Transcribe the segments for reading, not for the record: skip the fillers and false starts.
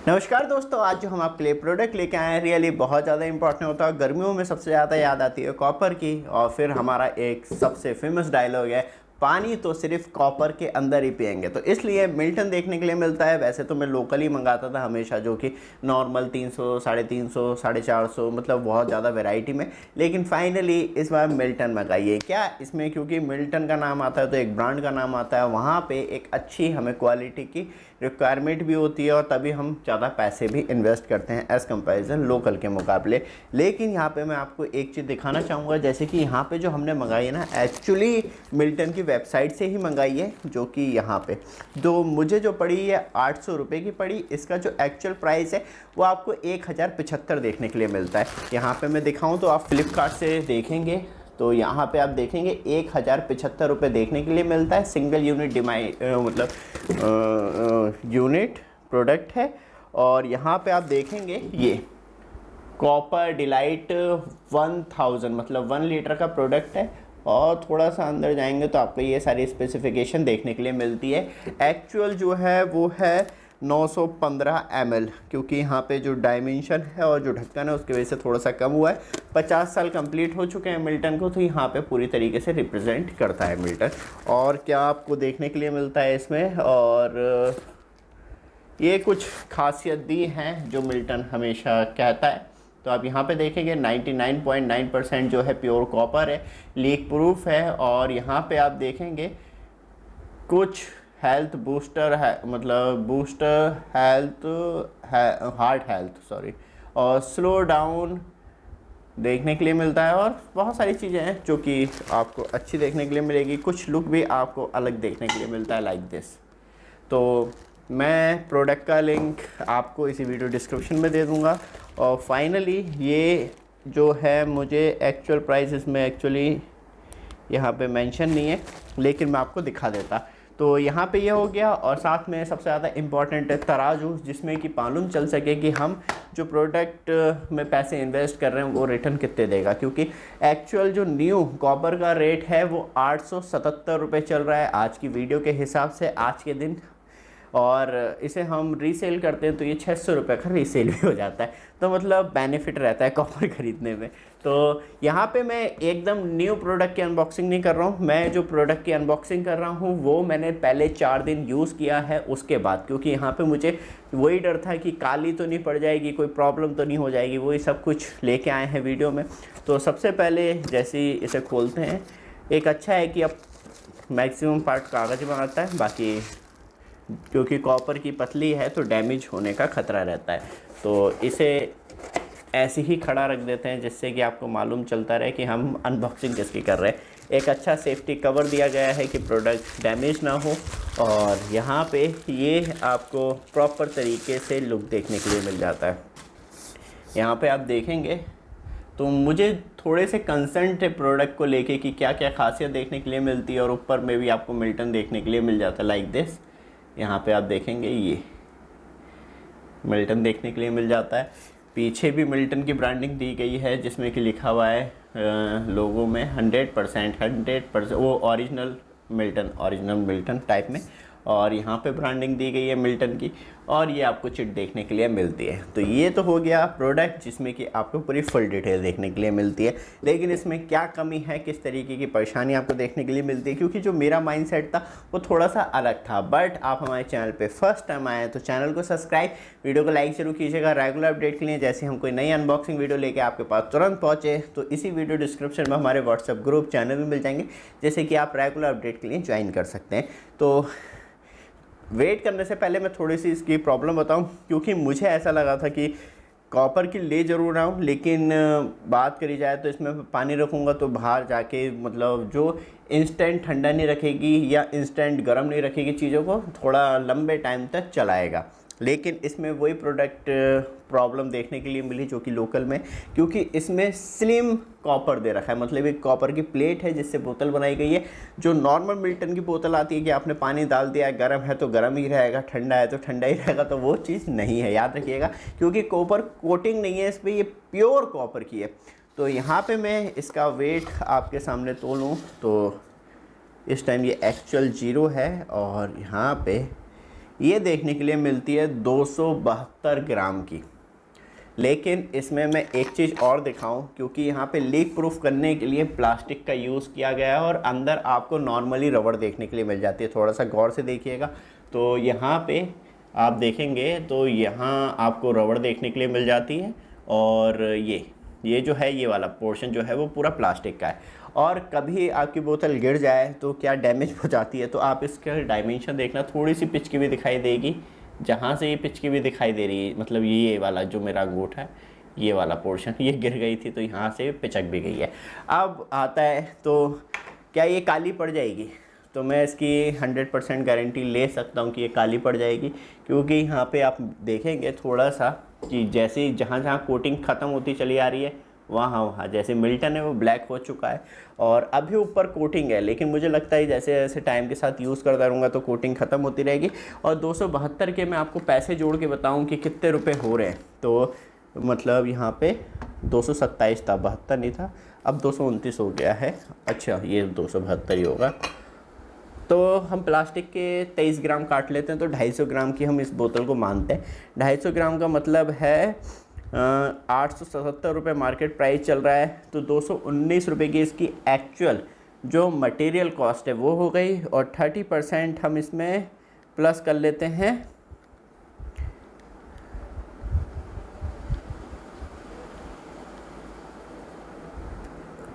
नमस्कार दोस्तों, आज जो हम आपके लिए प्रोडक्ट लेके आए हैं रियली बहुत ज़्यादा इंपॉर्टेंट होता है। गर्मियों में सबसे ज़्यादा याद आती है कॉपर की। और फिर हमारा एक सबसे फेमस डायलॉग है, पानी तो सिर्फ कॉपर के अंदर ही पिएंगे। तो इसलिए मिल्टन देखने के लिए मिलता है। वैसे तो मैं लोकल ही मंगाता था हमेशा, जो कि नॉर्मल 300, 350, 450, मतलब बहुत ज़्यादा वैरायटी में। लेकिन फाइनली इस बार मिल्टन मंगाइए। क्या इसमें, क्योंकि मिल्टन का नाम आता है तो एक ब्रांड का नाम आता है, वहाँ पे एक अच्छी हमें क्वालिटी की रिक्वायरमेंट भी होती है और तभी हम ज़्यादा पैसे भी इन्वेस्ट करते हैं एज़ कंपैरिजन लोकल के मुकाबले। लेकिन यहाँ पे मैं आपको एक चीज़ दिखाना चाहूँगा, जैसे कि यहाँ पे जो हमने मंगाई है ना, एक्चुअली मिल्टन की वेबसाइट से ही मंगाई है, जो कि यहाँ पे तो मुझे जो पड़ी है 800 रुपये की पड़ी। इसका जो एक्चुअल प्राइस है वो आपको 1075 देखने के लिए मिलता है। यहाँ पर मैं दिखाऊँ तो आप फ्लिपकार्ट से देखेंगे तो यहाँ पे आप देखेंगे 1075 रुपये देखने के लिए मिलता है। सिंगल यूनिट यूनिट प्रोडक्ट है। और यहाँ पे आप देखेंगे ये कॉपर डिलाइट 1000 मतलब 1 लीटर का प्रोडक्ट है। और थोड़ा सा अंदर जाएंगे तो आपको ये सारी स्पेसिफिकेशन देखने के लिए मिलती है। एक्चुअल जो है वो है 915 ml, क्योंकि यहाँ पे जो डायमेंशन है और जो ढक्कन है उसकी वजह से थोड़ा सा कम हुआ है। 50 साल कंप्लीट हो चुके हैं मिल्टन को, तो यहाँ पे पूरी तरीके से रिप्रेजेंट करता है मिल्टन। और क्या आपको देखने के लिए मिलता है इसमें, और ये कुछ खासियत दी हैं जो मिल्टन हमेशा कहता है। तो आप यहाँ पे देखेंगे 99.9% जो है प्योर कॉपर है, लीक प्रूफ है। और यहाँ पे आप देखेंगे कुछ हेल्थ बूस्टर है, मतलब booster health heart health sorry, और स्लो डाउन देखने के लिए मिलता है। और बहुत सारी चीज़ें हैं जो कि आपको अच्छी देखने के लिए मिलेगी। कुछ लुक भी आपको अलग देखने के लिए मिलता है, लाइक दिस। तो मैं प्रोडक्ट का लिंक आपको इसी वीडियो डिस्क्रिप्शन में दे दूंगा। और फाइनली ये जो है, मुझे एक्चुअल प्राइस इसमें एक्चुअली यहाँ पे मेंशन नहीं है, लेकिन मैं आपको दिखा देता। तो यहाँ पे ये हो गया। और साथ में सबसे ज़्यादा इम्पॉर्टेंट है तराजू, जिसमें कि मालूम चल सके कि हम जो प्रोडक्ट में पैसे इन्वेस्ट कर रहे हैं वो रिटर्न कितने देगा। क्योंकि एक्चुअल जो न्यू कॉपर का रेट है वो 877 रुपये चल रहा है आज की वीडियो के हिसाब से, आज के दिन। और इसे हम रीसेल करते हैं तो ये 600 रुपये का रीसेल भी हो जाता है। तो मतलब बेनिफिट रहता है कॉपर ख़रीदने में। तो यहाँ पे मैं एकदम न्यू प्रोडक्ट की अनबॉक्सिंग नहीं कर रहा हूँ। मैं जो प्रोडक्ट की अनबॉक्सिंग कर रहा हूँ वो मैंने पहले 4 दिन यूज़ किया है उसके बाद, क्योंकि यहाँ पे मुझे वही डर था कि काली तो नहीं पड़ जाएगी, कोई प्रॉब्लम तो नहीं हो जाएगी। वही सब कुछ लेके आए हैं वीडियो में। तो सबसे पहले जैसे ही इसे खोलते हैं, एक अच्छा है कि अब मैक्सिमम पार्ट कागज़ में आता है, बाकी क्योंकि कॉपर की पतली है तो डैमेज होने का ख़तरा रहता है। तो इसे ऐसे ही खड़ा रख देते हैं जिससे कि आपको मालूम चलता रहे कि हम अनबॉक्सिंग किसकी कर रहे हैं। एक अच्छा सेफ्टी कवर दिया गया है कि प्रोडक्ट डैमेज ना हो। और यहाँ पे ये आपको प्रॉपर तरीके से लुक देखने के लिए मिल जाता है। यहाँ पे आप देखेंगे तो मुझे थोड़े से कंसर्न थे प्रोडक्ट को लेके कि क्या क्या खासियत देखने के लिए मिलती है। और ऊपर में भी आपको मिल्टन देखने के लिए मिल जाता है, लाइक दिस। यहाँ पे आप देखेंगे ये मिल्टन देखने के लिए मिल जाता है। पीछे भी मिल्टन की ब्रांडिंग दी गई है, जिसमें कि लिखा हुआ है लोगों में 100% वो ओरिजिनल मिल्टन टाइप में। और यहाँ पे ब्रांडिंग दी गई है मिल्टन की। और ये आपको चिट देखने के लिए मिलती है। तो ये तो हो गया प्रोडक्ट जिसमें कि आपको पूरी फुल डिटेल देखने के लिए मिलती है। लेकिन इसमें क्या कमी है, किस तरीके की परेशानी आपको देखने के लिए मिलती है, क्योंकि जो मेरा माइंडसेट था वो थोड़ा सा अलग था। बट आप हमारे चैनल पर फर्स्ट टाइम आए हैं तो चैनल को सब्सक्राइब, वीडियो को लाइक जरूर कीजिएगा रेगुलर अपडेट के लिए। जैसे हम कोई नई अनबॉक्सिंग वीडियो लेके आपके पास तुरंत पहुँचे तो इसी वीडियो डिस्क्रिप्शन में हमारे व्हाट्सएप ग्रुप चैनल भी मिल जाएंगे, जैसे कि आप रेगुलर अपडेट के लिए ज्वाइन कर सकते हैं। तो वेट करने से पहले मैं थोड़ी सी इसकी प्रॉब्लम बताऊं, क्योंकि मुझे ऐसा लगा था कि कॉपर की ले ज़रूर रहा हूँ, लेकिन बात करी जाए तो इसमें पानी रखूँगा तो बाहर जाके मतलब जो इंस्टेंट ठंडा नहीं रखेगी या इंस्टेंट गर्म नहीं रखेगी चीज़ों को, थोड़ा लंबे टाइम तक चलाएगा। लेकिन इसमें वही प्रोडक्ट प्रॉब्लम देखने के लिए मिली जो कि लोकल में, क्योंकि इसमें स्लिम कॉपर दे रखा है। मतलब एक कॉपर की प्लेट है जिससे बोतल बनाई गई है। जो नॉर्मल मिल्टन की बोतल आती है कि आपने पानी डाल दिया है, गर्म है तो गर्म ही रहेगा, ठंडा है तो ठंडा ही रहेगा, तो वो चीज़ नहीं है, याद रखिएगा। क्योंकि कॉपर कोटिंग नहीं है इस पर, ये प्योर कॉपर की है। तो यहाँ पे मैं इसका वेट आपके सामने तोलूँ तो इस टाइम ये एक्चुअल 0 है और यहाँ पे ये देखने के लिए मिलती है 272 ग्राम की। लेकिन इसमें मैं एक चीज़ और दिखाऊं, क्योंकि यहाँ पे लीक प्रूफ करने के लिए प्लास्टिक का यूज़ किया गया है और अंदर आपको नॉर्मली रबड़ देखने के लिए मिल जाती है। थोड़ा सा गौर से देखिएगा तो यहाँ पे आप देखेंगे तो यहाँ आपको रबड़ देखने के लिए मिल जाती है, और ये जो है ये वाला पोर्शन जो है वो पूरा प्लास्टिक का है। और कभी आपकी बोतल गिर जाए तो क्या डैमेज हो जाती है, तो आप इसका डायमेंशन देखना, थोड़ी सी पिच की भी दिखाई देगी, जहाँ से ये पिच की भी दिखाई दे रही है, मतलब ये वाला जो मेरा अंगूठा है, ये वाला पोर्शन ये गिर गई थी तो यहाँ से पिचक भी गई है। अब आता है तो क्या ये काली पड़ जाएगी, तो मैं इसकी 100% गारंटी ले सकता हूँ कि ये काली पड़ जाएगी, क्योंकि यहाँ पे आप देखेंगे थोड़ा सा कि जैसे जहाँ जहाँ कोटिंग ख़त्म होती चली आ रही है वहाँ जैसे मिल्टन है वो ब्लैक हो चुका है और अभी ऊपर कोटिंग है, लेकिन मुझे लगता है जैसे जैसे टाइम के साथ यूज़ करता रहूँगा तो कोटिंग ख़त्म होती रहेगी। और 272 के मैं आपको पैसे जोड़ के बताऊँ कि कितने रुपए हो रहे हैं, तो मतलब यहाँ पे 227 था, 72 नहीं था, अब 229 हो गया है। अच्छा ये 272 ही होगा। तो हम प्लास्टिक के 23 ग्राम काट लेते हैं तो 250 ग्राम की हम इस बोतल को मानते हैं। 250 ग्राम का मतलब है 877 रुपये मार्केट प्राइस चल रहा है, तो 219 रुपये की इसकी एक्चुअल जो मटेरियल कॉस्ट है वो हो गई, और 30% हम इसमें प्लस कर लेते हैं।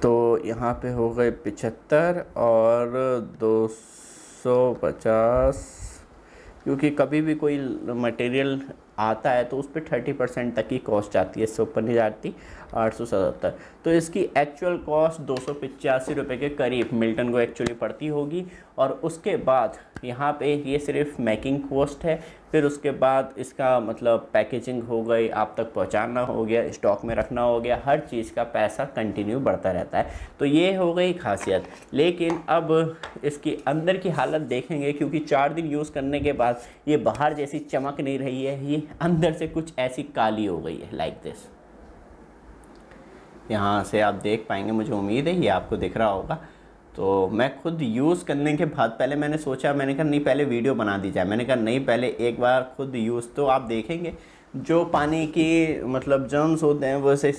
तो यहाँ पे हो गए 75 और 250, क्योंकि कभी भी कोई मटेरियल आता है तो उस पर 30% तक की कॉस्ट आती है, इससे ऊपर नहीं जाती। 877, तो इसकी एक्चुअल कॉस्ट 285 रुपये के करीब मिल्टन को एक्चुअली पड़ती होगी। और उसके बाद यहाँ पे ये सिर्फ मेकिंग कॉस्ट है, फिर उसके बाद इसका मतलब पैकेजिंग हो गई, आप तक पहुँचाना हो गया, स्टॉक में रखना हो गया, हर चीज़ का पैसा कंटिन्यू बढ़ता रहता है। तो ये हो गई खासियत। लेकिन अब इसकी अंदर की हालत देखेंगे, क्योंकि 4 दिन यूज़ करने के बाद ये बाहर जैसी चमक नहीं रही है, ये अंदर से कुछ ऐसी काली हो गई है, लाइक दिस। यहाँ से आप देख पाएंगे, मुझे उम्मीद है ये आपको दिख रहा होगा। तो मैं खुद यूज़ करने के बाद पहले मैंने सोचा, मैंने कहा नहीं पहले वीडियो बना दी जाए, मैंने कहा नहीं पहले एक बार खुद यूज़, तो आप देखेंगे जो पानी की मतलब जर्म्स होते हैं वो इसे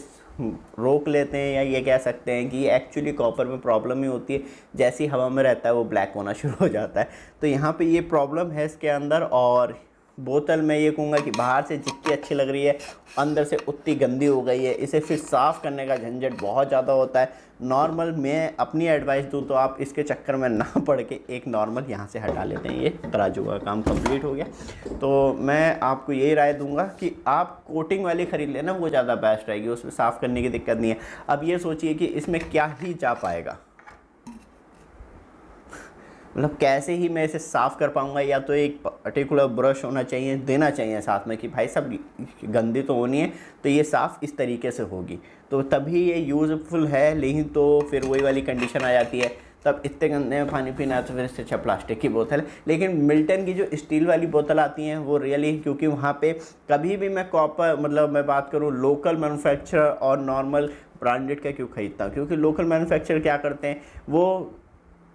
रोक लेते हैं, या ये कह सकते हैं कि एक्चुअली कॉपर में प्रॉब्लम ही होती है, जैसी हवा में रहता है वो ब्लैक होना शुरू हो जाता है। तो यहाँ पे ये प्रॉब्लम है इसके अंदर। और बोतल मैं ये कहूँगा कि बाहर से जितनी अच्छी लग रही है अंदर से उतनी गंदी हो गई है, इसे फिर साफ़ करने का झंझट बहुत ज़्यादा होता है। नॉर्मल मैं अपनी एडवाइस दूँ तो आप इसके चक्कर में ना पड़ के एक नॉर्मल यहाँ से हटा लेते हैं। ये तराजू का काम कंप्लीट हो गया। तो मैं आपको यही राय दूंगा कि आप कोटिंग वाली ख़रीद लेना, वो ज़्यादा बेस्ट रहेगी, उसमें साफ़ करने की दिक्कत नहीं है। अब ये सोचिए कि इसमें क्या ही जा पाएगा, मतलब कैसे ही मैं इसे साफ़ कर पाऊँगा, या तो एक पर्टिकुलर ब्रश होना चाहिए, देना चाहिए साथ में कि भाई सब गंदी तो होनी है तो ये साफ़ इस तरीके से होगी, तो तभी ये यूज़फुल है। लेकिन तो फिर वही वाली कंडीशन आ जाती है, तब इतने गंदे में पानी पीना है तो फिर इससे अच्छा प्लास्टिक की बोतल है। लेकिन मिल्टन की जो स्टील वाली बोतल आती हैं वो रियली, क्योंकि वहाँ पे कभी भी मैं कॉपर मतलब मैं बात करूँ लोकल मैन्युफैक्चरर और नॉर्मल ब्रांडेड का क्यों ख़रीदता हूँ, क्योंकि लोकल मैन्युफैक्चरर क्या करते हैं, वो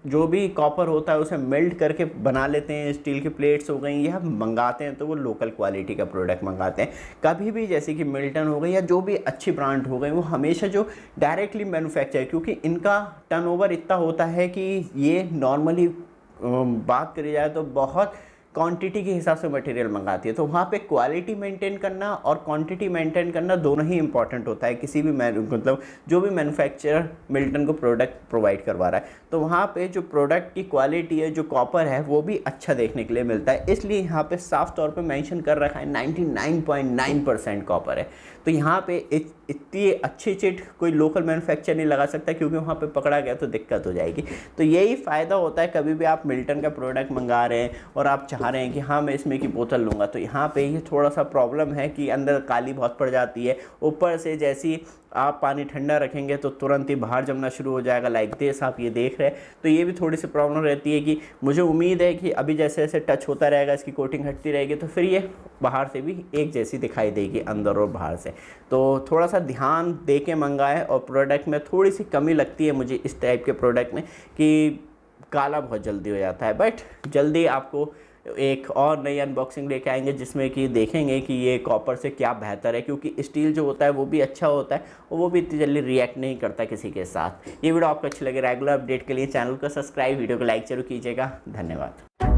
जो भी कॉपर होता है उसे मेल्ट करके बना लेते हैं। स्टील की प्लेट्स हो गई, या मंगाते हैं तो वो लोकल क्वालिटी का प्रोडक्ट मंगाते हैं। कभी भी जैसे कि मिल्टन हो गई या जो भी अच्छी ब्रांड हो गई, वो हमेशा जो डायरेक्टली मैन्युफैक्चर, क्योंकि इनका टर्नओवर इतना होता है कि ये नॉर्मली बात करी जाए तो बहुत क्वांटिटी के हिसाब से मटेरियल मंगाती है, तो वहाँ पे क्वालिटी मेंटेन करना और क्वांटिटी मेंटेन करना दोनों ही इंपॉर्टेंट होता है किसी भी मतलब जो भी मैन्युफैक्चरर मिल्टन को प्रोडक्ट प्रोवाइड करवा रहा है। तो वहाँ पे जो प्रोडक्ट की क्वालिटी है, जो कॉपर है, वो भी अच्छा देखने के लिए मिलता है। इसलिए यहाँ पे साफ तौर पे मेंशन कर रखा है 99.9% कॉपर है। तो यहाँ पे इतनी अच्छी चिट कोई लोकल मैन्युफैक्चर नहीं लगा सकता, क्योंकि वहाँ पे पकड़ा गया तो दिक्कत हो जाएगी। तो यही फ़ायदा होता है कभी भी आप मिल्टन का प्रोडक्ट मंगा रहे हैं और आप चाह रहे हैं कि हाँ मैं इसमें की बोतल लूँगा, तो यहाँ पे ये थोड़ा सा प्रॉब्लम है कि अंदर काली बहुत पड़ जाती है। ऊपर से जैसी आप पानी ठंडा रखेंगे तो तुरंत ही बाहर जमना शुरू हो जाएगा, लाइक दिस आप ये देख रहे हैं। तो ये भी थोड़ी सी प्रॉब्लम रहती है कि मुझे उम्मीद है कि अभी जैसे जैसे टच होता रहेगा, इसकी कोटिंग हटती रहेगी, तो फिर ये बाहर से भी एक जैसी दिखाई देगी, अंदर और बाहर से। तो थोड़ा सा ध्यान दे के मंगाएं। और प्रोडक्ट में थोड़ी सी कमी लगती है मुझे इस टाइप के प्रोडक्ट में कि काला बहुत जल्दी हो जाता है, बट जल्दी आपको एक और नई अनबॉक्सिंग लेके आएंगे जिसमें कि देखेंगे कि ये कॉपर से क्या बेहतर है, क्योंकि स्टील जो होता है वो भी अच्छा होता है और वो भी इतनी जल्दी रिएक्ट नहीं करता किसी के साथ। ये वीडियो आपको अच्छी लगे, रेगुलर अपडेट के लिए चैनल को सब्सक्राइब, वीडियो को लाइक जरूर कीजिएगा। धन्यवाद।